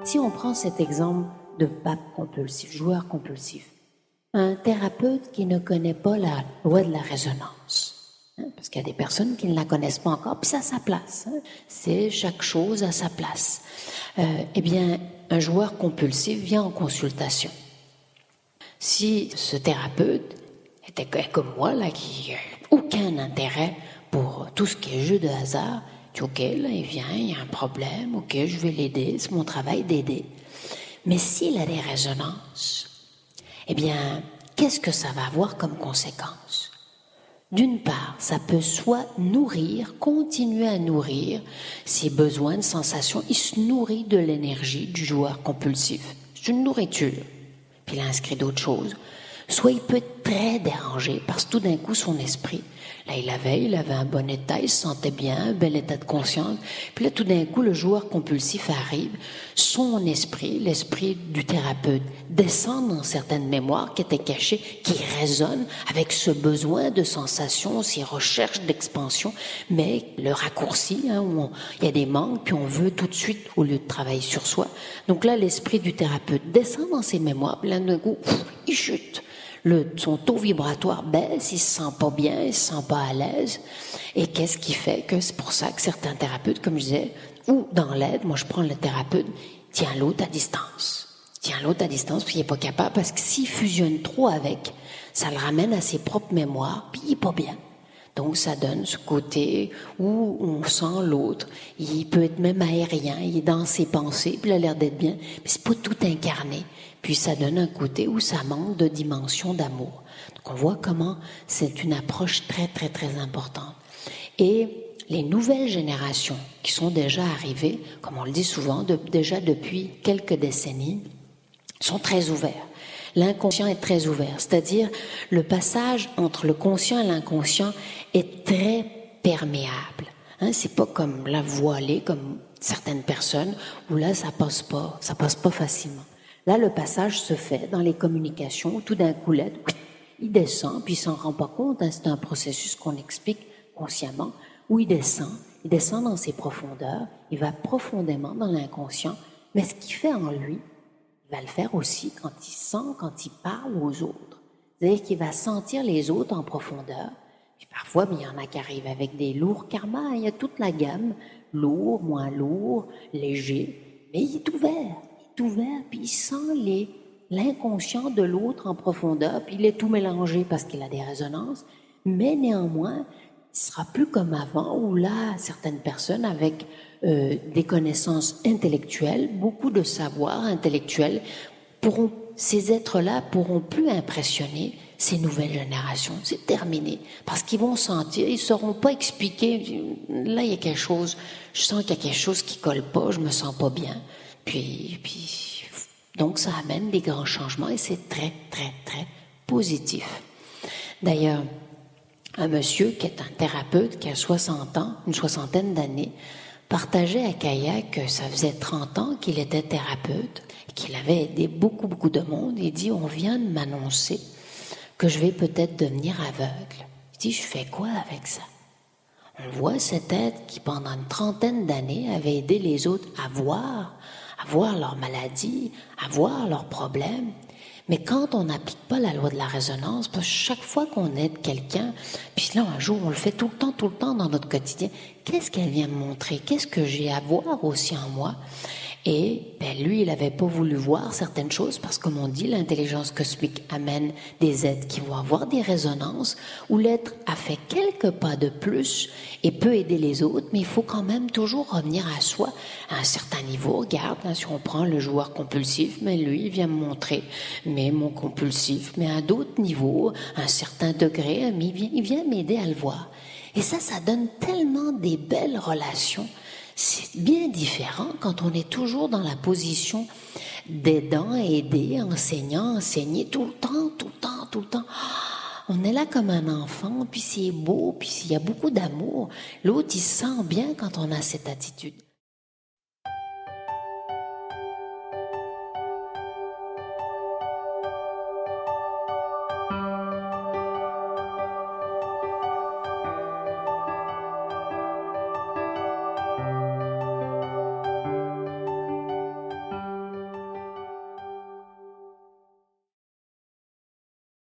Si on prend cet exemple de pape compulsif, joueur compulsif, un thérapeute qui ne connaît pas la loi de la résonance, parce qu'il y a des personnes qui ne la connaissent pas encore, puis c'est à sa place, c'est chaque chose à sa place. Eh bien, un joueur compulsif vient en consultation. Si ce thérapeute était comme moi, là, qui n'a aucun intérêt pour tout ce qui est jeu de hasard, il dit, ok, là, il vient, il y a un problème, ok, je vais l'aider, c'est mon travail d'aider. Mais s'il a des résonances, eh bien, qu'est-ce que ça va avoir comme conséquence? D'une part, ça peut soit nourrir, continuer à nourrir ses besoins de sensations. Il se nourrit de l'énergie du joueur compulsif. C'est une nourriture. Puis il a inscrit d'autres choses. Soit il peut être très dérangé parce que tout d'un coup, son esprit, là, il avait un bon état, il se sentait bien, un bel état de conscience. Puis là, tout d'un coup, le joueur compulsif arrive, son esprit, l'esprit du thérapeute, descend dans certaines mémoires qui étaient cachées, qui résonnent avec ce besoin de sensation, ces recherches d'expansion, mais le raccourci, où il y a des manques, puis on veut tout de suite, au lieu de travailler sur soi. Donc là, l'esprit du thérapeute descend dans ses mémoires, puis là, d'un coup, il chute. Son taux vibratoire baisse, il se sent pas bien, il se sent pas à l'aise. Et qu'est-ce qui fait que c'est pour ça que certains thérapeutes, comme je disais, ou dans l'aide, moi je prends le thérapeute, tient l'autre à distance. Tient l'autre à distance, puis il est pas capable, parce que s'il fusionne trop avec, ça le ramène à ses propres mémoires, puis il est pas bien. Donc ça donne ce côté où on sent l'autre, il peut être même aérien, il est dans ses pensées, puis il a l'air d'être bien, mais c'est pas tout incarné. Puis ça donne un côté où ça manque de dimension d'amour. Donc on voit comment c'est une approche très très très importante. Et les nouvelles générations qui sont déjà arrivées, comme on le dit souvent, déjà depuis quelques décennies, sont très ouverts. L'inconscient est très ouvert, c'est-à-dire le passage entre le conscient et l'inconscient est très perméable. C'est pas comme la voilée, comme certaines personnes, où là ça passe pas facilement. Là, le passage se fait dans les communications, où tout d'un coup, là, il descend, puis il s'en rend pas compte, c'est un processus qu'on explique consciemment, où il descend dans ses profondeurs, il va profondément dans l'inconscient, mais ce qu'il fait en lui, il va le faire aussi quand il sent, quand il parle aux autres. C'est-à-dire qu'il va sentir les autres en profondeur. Puis parfois, il y en a qui arrivent avec des lourds karmas. Il y a toute la gamme, lourd, moins lourd, léger. Mais il est ouvert, puis il sent l'inconscient de l'autre en profondeur, puis il est tout mélangé parce qu'il a des résonances. Mais néanmoins, il sera plus comme avant, où là, certaines personnes avec des connaissances intellectuelles, beaucoup de savoir intellectuel, ces êtres-là pourront plus impressionner ces nouvelles générations. C'est terminé. Parce qu'ils vont sentir, ils ne sauront pas expliquer, là il y a quelque chose, je sens qu'il y a quelque chose qui colle pas, je me sens pas bien. Puis donc ça amène des grands changements et c'est très, très, très positif. D'ailleurs, un monsieur qui est un thérapeute, qui a 60 ans, une soixantaine d'années, partageait à Kaya que ça faisait 30 ans qu'il était thérapeute, qu'il avait aidé beaucoup, beaucoup de monde. Il dit, on vient de m'annoncer que je vais peut-être devenir aveugle. Il dit, je fais quoi avec ça? On voit cet être qui, pendant une trentaine d'années, avait aidé les autres à voir leurs maladies, à voir leurs problèmes. Mais quand on n'applique pas la loi de la résonance, parce que chaque fois qu'on aide quelqu'un, puis là un jour on le fait tout le temps dans notre quotidien, qu'est-ce qu'elle vient me montrer? Qu'est-ce que j'ai à voir aussi en moi? Et lui, il n'avait pas voulu voir certaines choses parce, comme on dit, l'intelligence cosmique amène des êtres qui vont avoir des résonances où l'être a fait quelques pas de plus et peut aider les autres, mais il faut quand même toujours revenir à soi à un certain niveau. Regarde, si on prend le joueur compulsif, mais lui, il vient me montrer, mais mon compulsif, mais à d'autres niveaux, à un certain degré, mais il vient m'aider à le voir. Et ça donne tellement des belles relations. C'est bien différent quand on est toujours dans la position d'aidant, aider, enseignant, enseigner tout le temps. On est là comme un enfant, puis c'est beau, puis il y a beaucoup d'amour. L'autre, il se sent bien quand on a cette attitude.